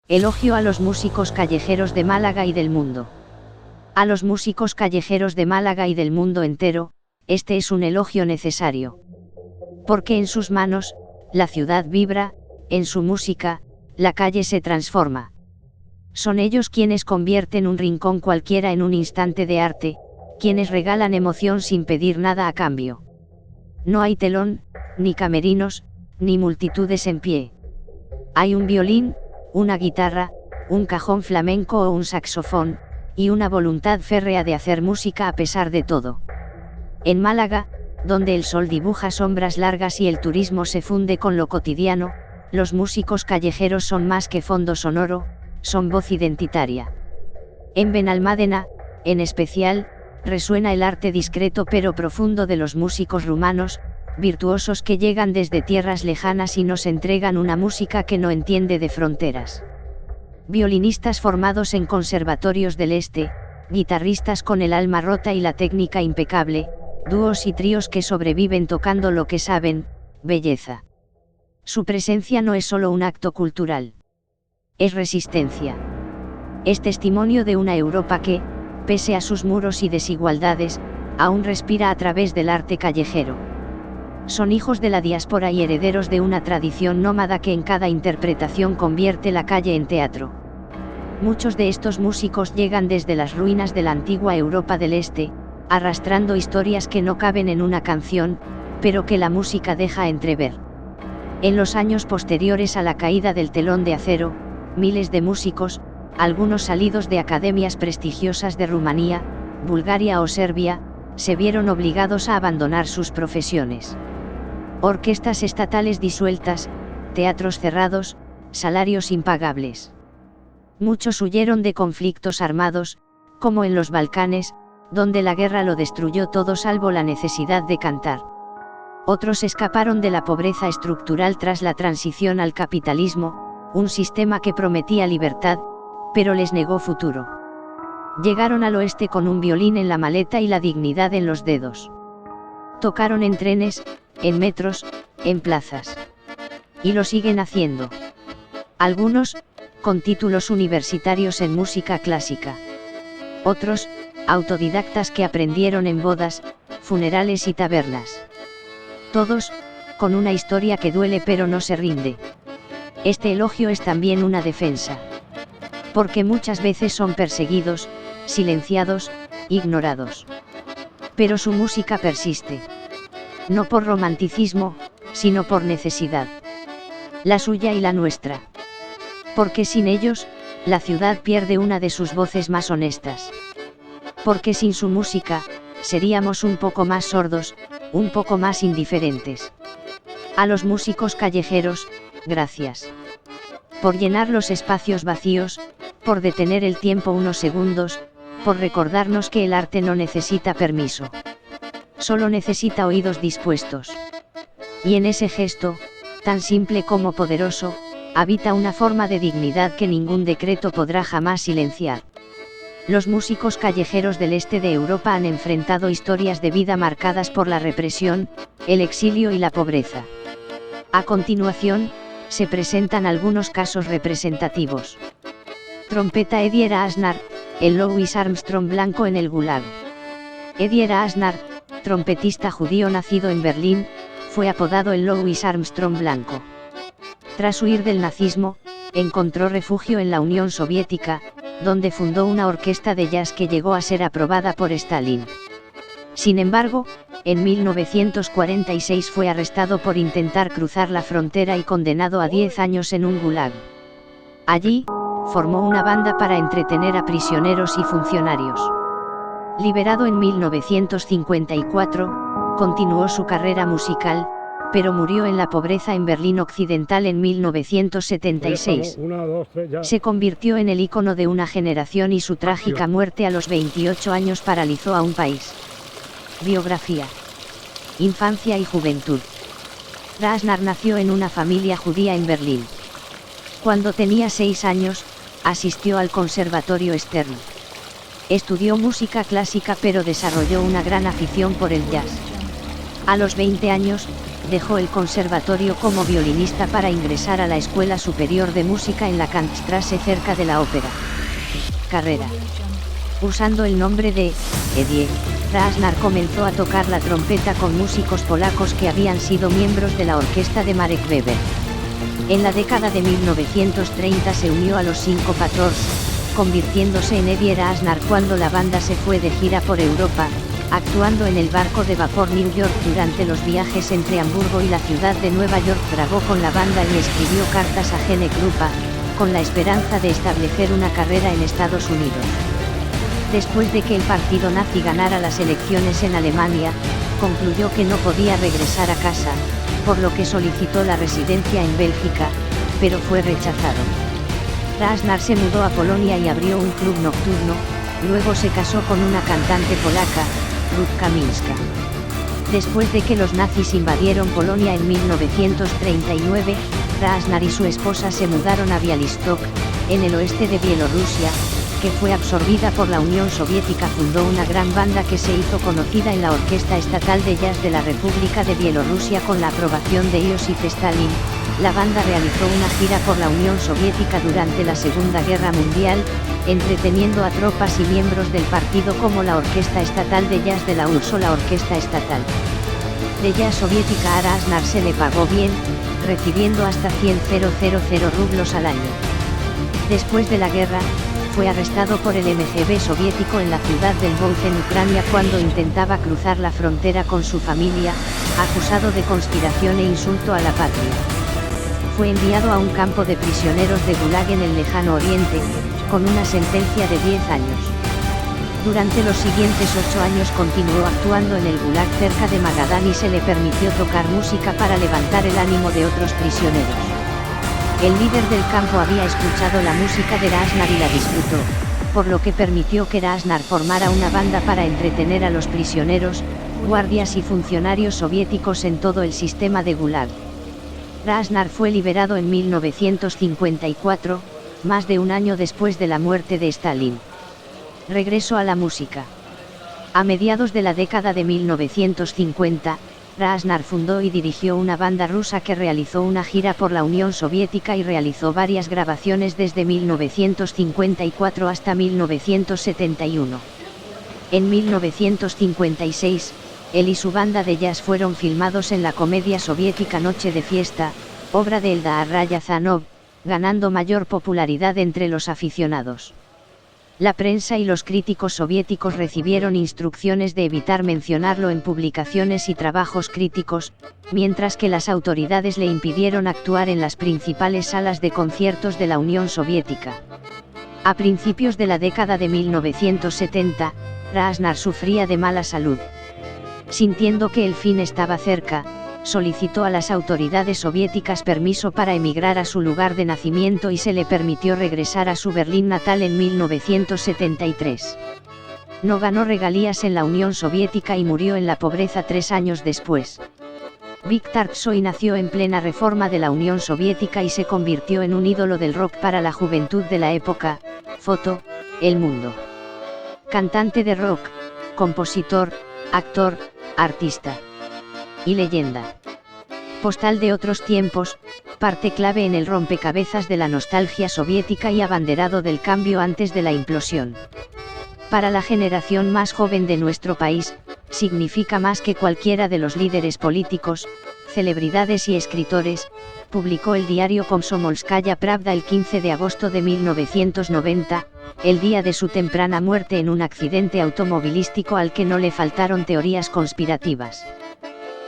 Elogio a los músicos callejeros de Málaga y del mundo. A los músicos callejeros de Málaga y del mundo entero, este es un elogio necesario. Porque en sus manos, la ciudad vibra, en su música, la calle se transforma. Son ellos quienes convierten un rincón cualquiera en un instante de arte, quienes regalan emoción sin pedir nada a cambio. No hay telón, ni camerinos, ni multitudes en pie. Hay un violín, una guitarra, un cajón flamenco o un saxofón, y una voluntad férrea de hacer música a pesar de todo. En Málaga, donde el sol dibuja sombras largas y el turismo se funde con lo cotidiano, los músicos callejeros son más que fondo sonoro, son voz identitaria. En Benalmádena, en especial, resuena el arte discreto pero profundo de los músicos rumanos, virtuosos que llegan desde tierras lejanas y nos entregan una música que no entiende de fronteras. Violinistas formados en conservatorios del este, guitarristas con el alma rota y la técnica impecable, dúos y tríos que sobreviven tocando lo que saben, belleza. Su presencia no es solo un acto cultural. Es resistencia. Es testimonio de una Europa que, pese a sus muros y desigualdades, aún respira a través del arte callejero. Son hijos de la diáspora y herederos de una tradición nómada que en cada interpretación convierte la calle en teatro. Muchos de estos músicos llegan desde las ruinas de la antigua Europa del Este, arrastrando historias que no caben en una canción, pero que la música deja entrever. En los años posteriores a la caída del telón de acero, miles de músicos, algunos salidos de academias prestigiosas de Rumanía, Bulgaria o Serbia, se vieron obligados a abandonar sus profesiones. Orquestas estatales disueltas, teatros cerrados, salarios impagables. Muchos huyeron de conflictos armados, como en los Balcanes, donde la guerra lo destruyó todo salvo la necesidad de cantar. Otros escaparon de la pobreza estructural tras la transición al capitalismo, un sistema que prometía libertad, pero les negó futuro. Llegaron al oeste con un violín en la maleta y la dignidad en los dedos. Tocaron en trenes, en metros, en plazas. Y lo siguen haciendo. Algunos, con títulos universitarios en música clásica. Otros, autodidactas que aprendieron en bodas, funerales y tabernas. Todos, con una historia que duele pero no se rinde. Este elogio es también una defensa. Porque muchas veces son perseguidos, silenciados, ignorados. Pero su música persiste. No por romanticismo, sino por necesidad. La suya y la nuestra. Porque sin ellos, la ciudad pierde una de sus voces más honestas. Porque sin su música, seríamos un poco más sordos, un poco más indiferentes. A los músicos callejeros, gracias. Por llenar los espacios vacíos, por detener el tiempo unos segundos, por recordarnos que el arte no necesita permiso. Solo necesita oídos dispuestos. Y en ese gesto, tan simple como poderoso, habita una forma de dignidad que ningún decreto podrá jamás silenciar. Los músicos callejeros del este de Europa han enfrentado historias de vida marcadas por la represión, el exilio y la pobreza. A continuación, se presentan algunos casos representativos. Trompeta Eddie Asnar, el Louis Armstrong blanco en el Gulag. Eddie Asnar, trompetista judío nacido en Berlín, fue apodado el Louis Armstrong blanco. Tras huir del nazismo, encontró refugio en la Unión Soviética, donde fundó una orquesta de jazz que llegó a ser aprobada por Stalin. Sin embargo, en 1946 fue arrestado por intentar cruzar la frontera y condenado a 10 años en un gulag. Allí, formó una banda para entretener a prisioneros y funcionarios. Liberado en 1954, continuó su carrera musical, pero murió en la pobreza en Berlín Occidental en 1976. Se convirtió en el ícono de una generación y su trágica muerte a los 28 años paralizó a un país. Biografía. Infancia y juventud. Asnar nació en una familia judía en Berlín. Cuando tenía 6 años, asistió al Conservatorio Stern. Estudió música clásica pero desarrolló una gran afición por el jazz. A los 20 años, dejó el conservatorio como violinista para ingresar a la Escuela Superior de Música en la Kantstraße cerca de la ópera. Carrera. Usando el nombre de Eddie, Krasnar comenzó a tocar la trompeta con músicos polacos que habían sido miembros de la orquesta de Marek Weber. En la década de 1930 se unió a los Cinco Patrons, convirtiéndose en Eddie Krasnar cuando la banda se fue de gira por Europa, actuando en el barco de vapor New York durante los viajes entre Hamburgo y la ciudad de Nueva York. Grabó con la banda y escribió cartas a Gene Krupa, con la esperanza de establecer una carrera en Estados Unidos. Después de que el partido nazi ganara las elecciones en Alemania, concluyó que no podía regresar a casa, por lo que solicitó la residencia en Bélgica, pero fue rechazado. Krasnar se mudó a Polonia y abrió un club nocturno, luego se casó con una cantante polaca, Ruth Kaminska. Después de que los nazis invadieron Polonia en 1939, Krasnar y su esposa se mudaron a Białystok, en el oeste de Bielorrusia, que fue absorbida por la Unión Soviética. Fundó una gran banda que se hizo conocida en la Orquesta Estatal de Jazz de la República de Bielorrusia con la aprobación de Iosif Stalin. La banda realizó una gira por la Unión Soviética durante la Segunda Guerra Mundial, entreteniendo a tropas y miembros del partido como la Orquesta Estatal de Jazz de la URSS o la Orquesta Estatal de Jazz Soviética. A Krasnar se le pagó bien, recibiendo hasta 100.000 rublos al año. Después de la guerra, fue arrestado por el MGB soviético en la ciudad de Lvov en Ucrania cuando intentaba cruzar la frontera con su familia, acusado de conspiración e insulto a la patria. Fue enviado a un campo de prisioneros de Gulag en el lejano oriente, con una sentencia de 10 años. Durante los siguientes 8 años continuó actuando en el Gulag cerca de Magadán y se le permitió tocar música para levantar el ánimo de otros prisioneros. El líder del campo había escuchado la música de Krasnar y la disfrutó, por lo que permitió que Krasnar formara una banda para entretener a los prisioneros, guardias y funcionarios soviéticos en todo el sistema de Gulag. Krasnar fue liberado en 1954, más de un año después de la muerte de Stalin. Regreso a la música. A mediados de la década de 1950, Krasnar fundó y dirigió una banda rusa que realizó una gira por la Unión Soviética y realizó varias grabaciones desde 1954 hasta 1971. En 1956, él y su banda de jazz fueron filmados en la comedia soviética Noche de Fiesta, obra de Eldar Ryazanov, ganando mayor popularidad entre los aficionados. La prensa y los críticos soviéticos recibieron instrucciones de evitar mencionarlo en publicaciones y trabajos críticos, mientras que las autoridades le impidieron actuar en las principales salas de conciertos de la Unión Soviética. A principios de la década de 1970, Krasnar sufría de mala salud. Sintiendo que el fin estaba cerca, solicitó a las autoridades soviéticas permiso para emigrar a su lugar de nacimiento y se le permitió regresar a su Berlín natal en 1973. No ganó regalías en la Unión Soviética y murió en la pobreza 3 años después. Viktor Tsoi nació en plena reforma de la Unión Soviética y se convirtió en un ídolo del rock para la juventud de la época. Foto, El Mundo. Cantante de rock, compositor, actor, artista y leyenda. Postal de otros tiempos, parte clave en el rompecabezas de la nostalgia soviética y abanderado del cambio antes de la implosión. Para la generación más joven de nuestro país, significa más que cualquiera de los líderes políticos, celebridades y escritores, publicó el diario Komsomolskaya Pravda el 15 de agosto de 1990, el día de su temprana muerte en un accidente automovilístico al que no le faltaron teorías conspirativas.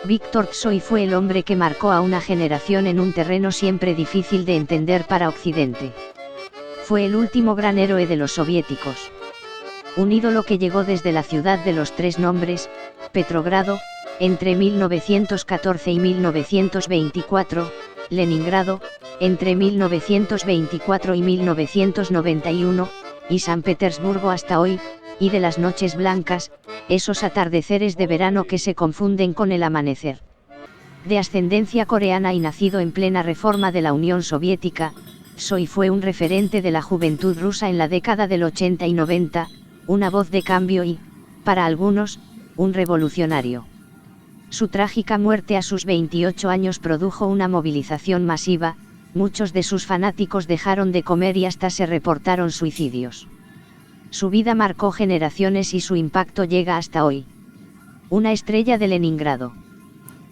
Viktor Tsoi fue el hombre que marcó a una generación en un terreno siempre difícil de entender para Occidente. Fue el último gran héroe de los soviéticos. Un ídolo que llegó desde la ciudad de los tres nombres, Petrogrado, entre 1914 y 1924, Leningrado, entre 1924 y 1991, y San Petersburgo hasta hoy, y de las noches blancas, esos atardeceres de verano que se confunden con el amanecer. De ascendencia coreana y nacido en plena reforma de la Unión Soviética, Tsoi fue un referente de la juventud rusa en la década del 80 y 90, una voz de cambio y, para algunos, un revolucionario. Su trágica muerte a sus 28 años produjo una movilización masiva, muchos de sus fanáticos dejaron de comer y hasta se reportaron suicidios. Su vida marcó generaciones y su impacto llega hasta hoy. Una estrella de Leningrado.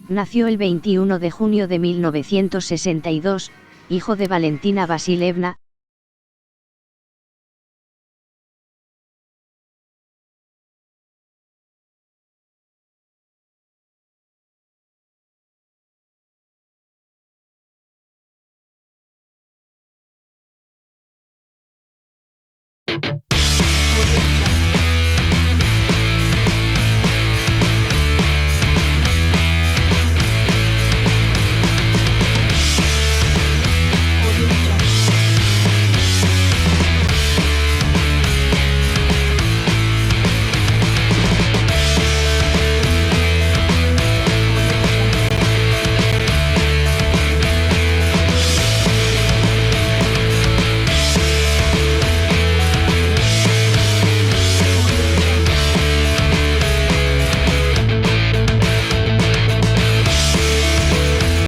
Nació el 21 de junio de 1962, hijo de Valentina Vasilievna,